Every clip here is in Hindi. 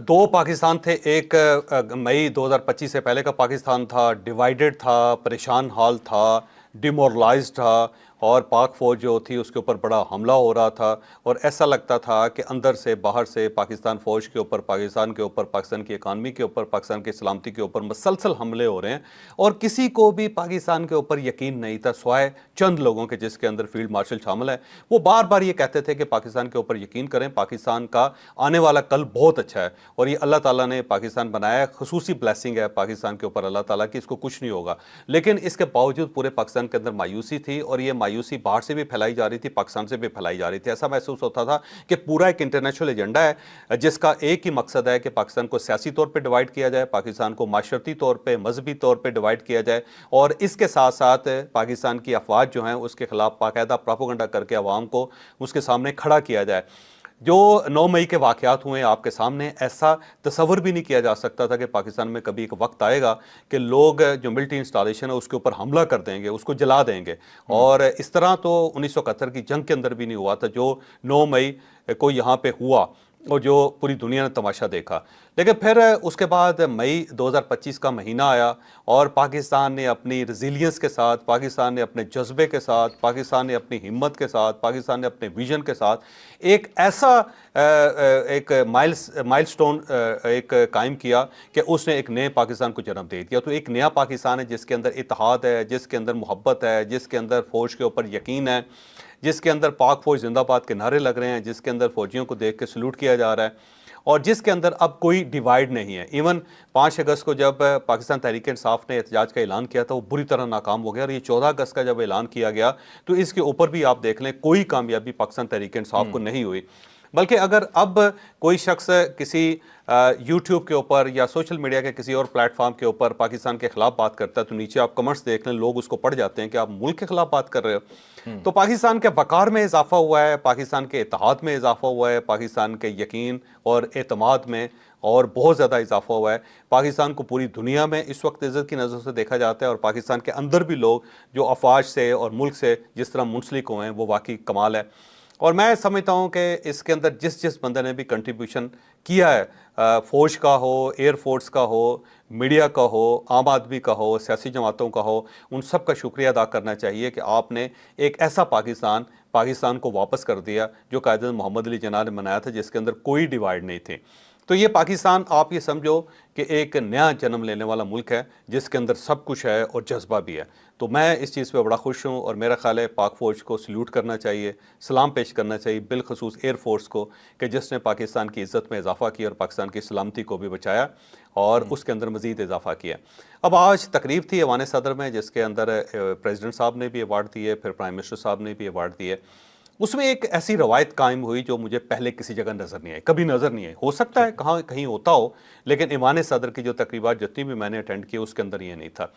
दो पाकिस्तान थे। एक मई 2025 से पहले का पाकिस्तान था, डिवाइडेड था, परेशान हाल था, डिमोरलाइज्ड था, और पाक फ़ौज जो थी उसके ऊपर बड़ा हमला हो रहा था, और ऐसा लगता था कि अंदर से बाहर से पाकिस्तान फ़ौज के ऊपर, पाकिस्तान के ऊपर, पाकिस्तान की इकानमी के ऊपर, पाकिस्तान की सलामती के ऊपर मसलसल हमले हो रहे हैं, और किसी को भी पाकिस्तान के ऊपर यकीन नहीं था स्वाय चंद लोगों के, जिसके अंदर फील्ड मार्शल शामिल है। वो बार बार ये कहते थे कि पाकिस्तान के ऊपर यकीन करें, पाकिस्तान का आने वाला कल बहुत अच्छा है, और ये अल्लाह ताला ने पाकिस्तान बनाया, खसूसी ब्लेसिंग है पाकिस्तान के ऊपर अल्लाह ताला की, इसको कुछ नहीं होगा। लेकिन इसके बावजूद पूरे पाकिस्तान के अंदर मायूसी थी, और ये मायूसी बाहर से भी फैलाई जा रही थी, पाकिस्तान से भी फैलाई जा रही थी। ऐसा महसूस होता था कि पूरा एक इंटरनेशनल एजेंडा है जिसका एक ही मकसद है कि पाकिस्तान को सियासी तौर पर डिवाइड किया जाए, पाकिस्तान को माशरती तौर पर, मजहबी तौर पर डिवाइड किया जाए, और इसके साथ साथ पाकिस्तान की अफवाज जो हैं उसके खिलाफ बाकायदा प्रोपेगेंडा करके आवाम को उसके सामने खड़ा किया जाए। जो 9 मई के वाक़यात हुए आपके सामने, ऐसा तसव्वुर भी नहीं किया जा सकता था कि पाकिस्तान में कभी एक वक्त आएगा कि लोग जो मिलिट्री इंस्टॉलेशन है उसके ऊपर हमला कर देंगे, उसको जला देंगे। और इस तरह तो 1971 की जंग के अंदर भी नहीं हुआ था जो 9 मई को यहाँ पे हुआ, और जो पूरी दुनिया ने तमाशा देखा। लेकिन फिर उसके बाद मई 2025 का महीना आया, और पाकिस्तान ने अपनी रेजिलियंस के साथ, पाकिस्तान ने अपने जज्बे के साथ, पाकिस्तान ने अपनी हिम्मत के साथ, पाकिस्तान ने अपने विजन के साथ एक ऐसा एक माइलस्टोन एक कायम किया कि उसने एक नए पाकिस्तान को जन्म दे दिया। तो एक नया पाकिस्तान है जिसके अंदर इत्तेहाद है, जिसके अंदर मोहब्बत है, जिसके अंदर फ़ौज के ऊपर यकीन है, जिसके अंदर पाक फ़ौज जिंदाबाद के नारे लग रहे हैं, जिसके अंदर फ़ौजियों को देख के सल्यूट किया जा रहा है, और जिसके अंदर अब कोई डिवाइड नहीं है। इवन 5 अगस्त को जब पाकिस्तान तहरीक इंसाफ ने एहतजाज का ऐलान किया था वो बुरी तरह नाकाम हो गया, और ये 14 अगस्त का जब ऐलान किया गया तो इसके ऊपर भी आप देख लें कोई कामयाबी पाकिस्तान तहरीक इंसाफ को नहीं हुई। बल्कि अगर अब कोई शख्स किसी यूट्यूब के ऊपर या सोशल मीडिया के किसी और प्लेटफॉर्म के ऊपर पाकिस्तान के खिलाफ बात करता है तो नीचे आप कमेंट्स देख लें, लोग उसको पढ़ जाते हैं कि आप मुल्क के खिलाफ बात कर रहे हो। तो पाकिस्तान के वक़ार में इजाफा हुआ है, पाकिस्तान के इत्तेहाद में इजाफा हुआ है, पाकिस्तान के यकीन और एतमाद में और बहुत ज़्यादा इजाफा हुआ है। पाकिस्तान को पूरी दुनिया में इस वक्त इज़्ज़त की नज़र से देखा जाता है, और पाकिस्तान के अंदर भी लोग जो अफवाज से और मुल्क से जिस तरह मुंसलिक हुए हैं वो वाकई कमाल है। और मैं समझता हूँ कि इसके अंदर जिस जिस बंदे ने भी कंट्रीब्यूशन किया है, फ़ौज का हो, एयरफोर्स का हो, मीडिया का हो, आम आदमी का हो, सियासी जमातों का हो, उन सब का शुक्रिया अदा करना चाहिए कि आपने एक ऐसा पाकिस्तान को वापस कर दिया जो कायदे मोहम्मद अली जिन्ना ने बनाया था, जिसके अंदर कोई डिवाइड नहीं थी। तो ये पाकिस्तान आप ये समझो कि एक नया जन्म लेने वाला मुल्क है जिसके अंदर सब कुछ है और जज्बा भी है। तो मैं इस चीज़ पे बड़ा खुश हूँ, और मेरा ख्याल है पाक फ़ौज को सल्यूट करना चाहिए, सलाम पेश करना चाहिए, बिलखसूस एयरफोर्स को, कि जिसने पाकिस्तान की इज़्ज़त में इजाफा किया और पाकिस्तान की सलामती को भी बचाया और उसके अंदर मज़ीद इजाफा किया। अब आज तकरीब थी ऐवान सदर में जिसके अंदर प्रेसिडेंट साहब ने भी अवार्ड दिए, फिर प्राइम मिनिस्टर साहब ने भी अवार्ड दिए। उसमें एक ऐसी रवायत कायम हुई जो मुझे पहले किसी जगह नज़र नहीं आई, कभी नज़र नहीं आई। हो सकता है कहाँ कहीं होता हो, लेकिन ऐवान सदर की जो तकरीबात जितनी भी मैंने अटेंड की उसके अंदर ये नहीं था।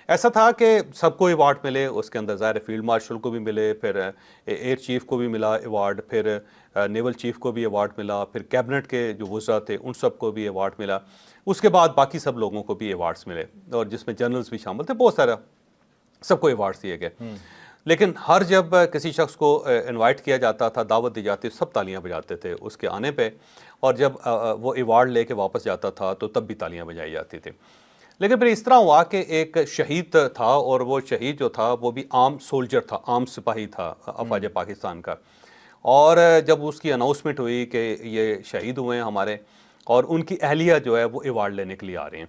ऐसा था कि सबको अवार्ड मिले, उसके अंदर ज़ाहिर फील्ड मार्शल को भी मिले, फिर एयर चीफ को भी मिला अवार्ड, फिर नेवल चीफ को भी अवार्ड मिला, फिर कैबिनेट के जो वज़रा थे उन सबको भी अवार्ड मिला। उसके बाद बाकी सब लोगों को भी अवार्ड्स मिले, और जिसमें जनरल्स भी शामिल थे, बहुत सारा सबको अवार्ड्स दिए गए। लेकिन हर जब किसी शख्स को इनवाइट किया जाता था, दावत दी जाती, सब तालियां बजाते थे उसके आने पे, और जब वो अवार्ड लेके वापस जाता था तो तब भी तालियां बजाई जाती थी। लेकिन फिर इस तरह हुआ कि एक शहीद था, और वो शहीद जो था वो भी आम सोल्जर था, आम सिपाही था अफवाज पाकिस्तान का। और जब उसकी अनाउंसमेंट हुई कि ये शहीद हुए हैं हमारे, और उनकी अहलिया जो है वो अवार्ड लेने के लिए आ रही हैं,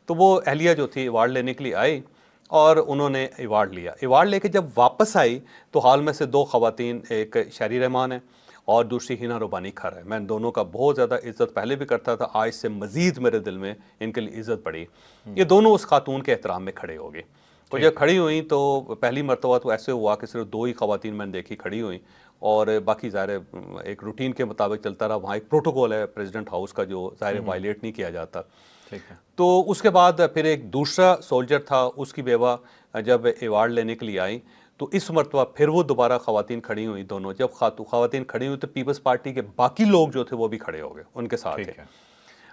तो वो अहलिया जो थी अवार्ड लेने के लिए आई, और उन्होंने अवार्ड लिया। अवार्ड लेके जब वापस आई तो हाल में से 2 ख़वातीन, एक शायरी रहमान है और दूसरी हिना रुबानी खर है। मैं दोनों का बहुत ज़्यादा इज़्ज़त पहले भी करता था, आज से मज़ीद मेरे दिल में इनके लिए इज़्ज़त बढ़ी। ये दोनों उस खातून के एहतराम में खड़े हो गए। तो जब खड़ी हुई तो पहली मरतबा तो ऐसे हुआ कि सिर्फ 2 ही ख़वातीन मैंने देखी खड़ी हुई, और बाकी ज़ाहिर एक रूटीन के मुताबिक चलता रहा। वहाँ एक प्रोटोकॉल है प्रेसिडेंट हाउस का जो ज़ाहिर वायलेट नहीं किया जाता। ठीक है। तो उसके बाद फिर एक दूसरा सोल्जर था, उसकी बेवा जब अवार्ड लेने के लिए आई तो इस मरतबा फिर वो दोबारा ख़वातीन खड़ी हुई दोनों। जब ख़वातीन खड़ी हुई तो पीपल्स पार्टी के बाकी लोग जो थे वो भी खड़े हो गए, उनके साथ थे।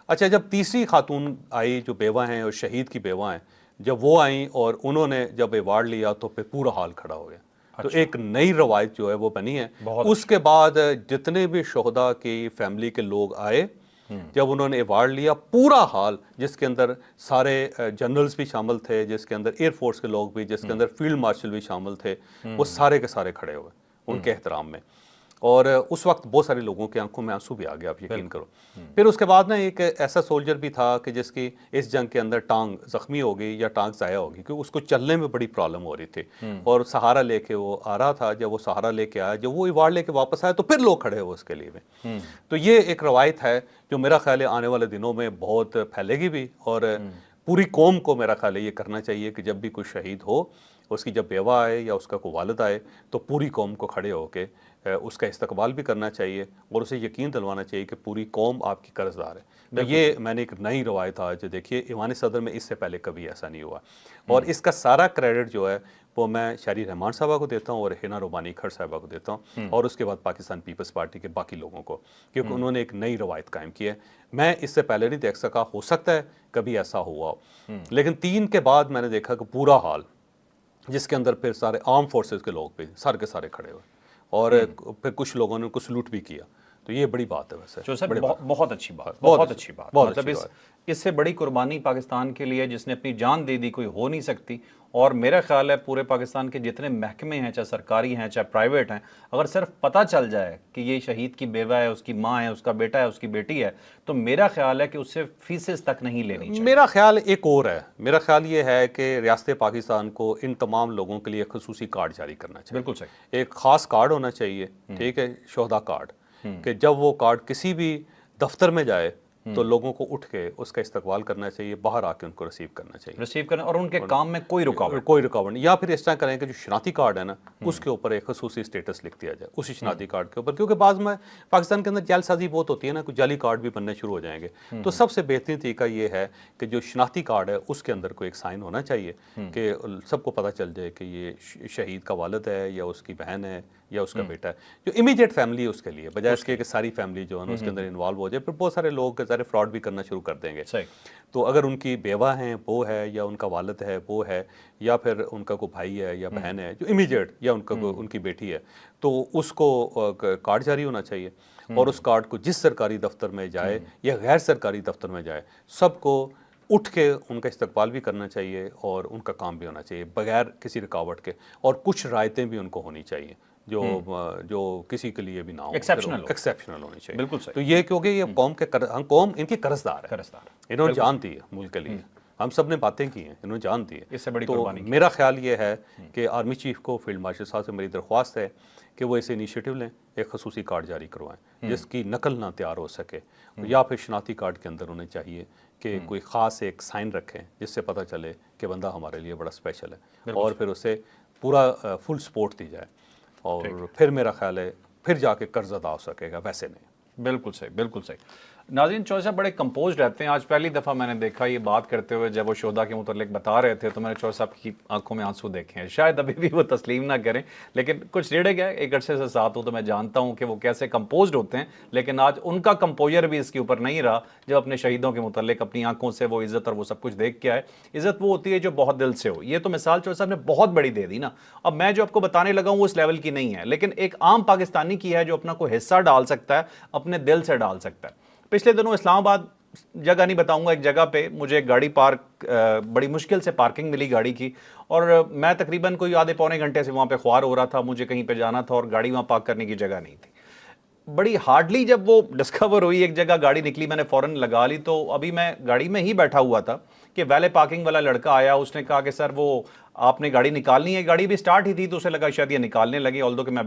अच्छा, जब तीसरी खातून आई जो बेवा हैं और शहीद की बेवा हैं, जब वो आई और उन्होंने जब अवार्ड लिया तो फिर पूरा हाल खड़ा हो गया। तो एक नई रवायत जो है वो बनी है। उसके बाद जितने भी शोहदा की फैमिली के लोग आए जब उन्होंने अवार्ड लिया, पूरा हाल जिसके अंदर सारे जनरल्स भी शामिल थे, जिसके अंदर एयरफोर्स के लोग भी, जिसके अंदर फील्ड मार्शल भी शामिल थे, वो सारे के सारे खड़े हुए उनके एहतराम में। और उस वक्त बहुत सारे लोगों की आंखों में आंसू भी आ गया, आप यकीन करो। फिर उसके बाद ना एक ऐसा सोल्जर भी था कि जिसकी इस जंग के अंदर टांग ज़ख्मी हो गई या टांग ज़ाया हो गई, क्योंकि उसको चलने में बड़ी प्रॉब्लम हो रही थी और सहारा लेके वो आ रहा था। जब वो सहारा लेके आया, जब वो अवार्ड लेके वापस आया, तो फिर लोग खड़े हुए उसके लिए भी। तो ये एक रवायत है जो मेरा ख्याल है आने वाले दिनों में बहुत फैलेगी भी, और पूरी कौम को मेरा ख्याल है ये करना चाहिए कि जब भी कोई शहीद हो, उसकी जब बेवा आए या उसका कोई वालिद आए, तो पूरी कौम को खड़े होके उसका इस्तकबाल भी करना चाहिए और उसे यकीन दिलवाना चाहिए कि पूरी कौम आपकी कर्जदार है। तो ये मैंने एक नई रवायत आज देखिए ईवान सदर में, इससे पहले कभी ऐसा नहीं हुआ। और इसका सारा क्रेडिट जो है वो मैं शायरी रहमान साहबा को देता हूँ और हिना रोबानी खड़ साहबा को देता हूँ, और उसके बाद पाकिस्तान पीपल्स पार्टी के बाकी लोगों को, क्योंकि उन्होंने एक नई रवायत कायम की है। मैं इससे पहले नहीं देख सका, हो सकता है कभी ऐसा हुआ हो, लेकिन 3 के बाद मैंने देखा कि पूरा हाल, जिसके अंदर फिर सारे आर्म फोर्सेस के लोग भी सारे के सारे खड़े हुए और फिर कुछ लोगों ने उनको सलूट भी किया। तो ये बड़ी बात है वैसे जो सर बहुत अच्छी बात, बहुत अच्छी बात। मतलब इससे बड़ी कुर्बानी पाकिस्तान के लिए जिसने अपनी जान दे दी कोई हो नहीं सकती। और मेरा ख्याल है पूरे पाकिस्तान के जितने महकमे हैं, चाहे सरकारी हैं चाहे प्राइवेट हैं, अगर सिर्फ पता चल जाए कि ये शहीद की बेवा है, उसकी माँ है, उसका बेटा है, उसकी बेटी है, तो मेरा ख्याल है कि उससे फीसेस तक नहीं लेनी चाहिए। मेरा ख्याल एक और है, मेरा ख्याल ये है कि रियासत पाकिस्तान को इन तमाम लोगों के लिए खसूसी कार्ड जारी करना चाहिए। बिल्कुल सही। एक ख़ास कार्ड होना चाहिए, ठीक है, शोहदा कार्ड, कि जब वो कार्ड किसी भी दफ्तर में जाए तो लोगों को उठ के उसका इस्तकबाल करना चाहिए, बाहर आके उनको रिसीव करना चाहिए, रिसीव करना, और उनके काम में कोई रुकावट नहीं। या फिर इस तरह करें कि जो शनाती कार्ड है ना, उसके ऊपर एक खसूसी स्टेटस लिख दिया जाए उसी शनाती कार्ड के ऊपर, क्योंकि बाद में पाकिस्तान के अंदर जालसाजी बहुत होती है ना, कुछ जाली कार्ड भी बनने शुरू हो जाएंगे। तो सबसे बेहतरीन तरीका ये है कि जो शनाती कार्ड है उसके अंदर कोई एक साइन होना चाहिए कि सबको पता चल जाए कि ये शहीद का वालिद है या उसकी बहन है या उसका बेटा है, जो इमीडिएट फैमिली है उसके लिए, बजाय इसके कि सारी फैमिली जो है ना उसके अंदर इन्वॉल्व हो जाए। फिर बहुत सारे लोग सारे फ्रॉड भी करना शुरू कर देंगे। तो अगर उनकी बेवा है वो है, या उनका वालिद है वो है, या फिर उनका कोई भाई है या बहन है जो इमीडिएट, या उनका उनकी बेटी है, तो उसको कार्ड जारी होना चाहिए। और उस कार्ड को जिस सरकारी दफ्तर में जाए या गैर सरकारी दफ्तर में जाए, सबको उठ के उनका इस्तकबाल भी करना चाहिए और उनका काम भी होना चाहिए बगैर किसी रुकावट के। और कुछ रायतें भी उनको होनी चाहिए जो किसी के लिए भी ना हो, एक्सेप्शनल होनी चाहिए। बिल्कुल सही। तो ये क्योंकि ये कौम इनकी कर्जदार है, इन्होंने जान दी है मुल्क के लिए, हम सब ने बातें की हैं, इन्होंने जान दी है। इससे बड़ी तो कुर्बानी मेरा ख्याल ये है कि आर्मी चीफ को, फील्ड मार्शल साहब से मेरी दरख्वास्त है कि वो ऐसे इनिशिएटिव लें, एक खसूसी कार्ड जारी करवाएं जिसकी नकल ना तैयार हो सके, या फिर शनाती कार्ड के अंदर उन्हें चाहिए कि कोई ख़ास एक साइन रखें जिससे पता चले कि बंदा हमारे लिए बड़ा स्पेशल है, और फिर उसे पूरा फुल सपोर्ट दी जाए, और फिर मेरा ख्याल है फिर जाके कर्ज अदा हो सकेगा, वैसे नहीं। बिल्कुल सही, बिल्कुल सही। नाज़रीन, चौधरी साहब बड़े कंपोज रहते हैं। आज पहली दफ़ा मैंने देखा ये बात करते हुए, जब वो शोधा के मुतल्लिक बता रहे थे तो मैंने चौधरी साहब की आंखों में आंसू देखे हैं। शायद अभी भी वो तस्लीम ना करें, लेकिन कुछ रेड़े गए, एक अरसे से साथ हूँ तो मैं जानता हूँ कि वो कैसे कंपोज होते हैं। लेकिन आज उनका कंपोजर भी इसके ऊपर नहीं रहा, जब अपने शहीदों के मुतल्लिक अपनी आंखों से वो इज़्ज़त और वो सब कुछ देख के आए। इज़्ज़त वो होती है जो बहुत दिल से हो। ये तो मिसाल चौधरी साहब ने बहुत बड़ी दे दी ना। अब मैं जो आपको बताने लगा हूँ वो उस लेवल की नहीं है, लेकिन एक आम पाकिस्तानी की है जो अपना कोई हिस्सा डाल सकता है, अपने दिल से डाल सकता है। पिछले दिनों इस्लामाबाद, जगह नहीं बताऊंगा, एक जगह पे मुझे एक गाड़ी बड़ी मुश्किल से पार्किंग मिली गाड़ी की, और मैं तकरीबन कोई आधे पौने घंटे से वहाँ पे ख्वार हो रहा था, मुझे कहीं पे जाना था और गाड़ी वहाँ पार्क करने की जगह नहीं थी। बड़ी हार्डली जब वो डिस्कवर हुई, एक जगह गाड़ी निकली, मैंने फ़ौरन लगा ली। तो अभी मैं गाड़ी में ही बैठा हुआ था कि वैले पार्किंग वाला लड़का आया, उसने कहा कि सर वो आपने गाड़ी निकालनी है। गाड़ी भी स्टार्ट ही थी तो उसे लगा शायद ये निकालने लगे, ऑल्दो कि मैं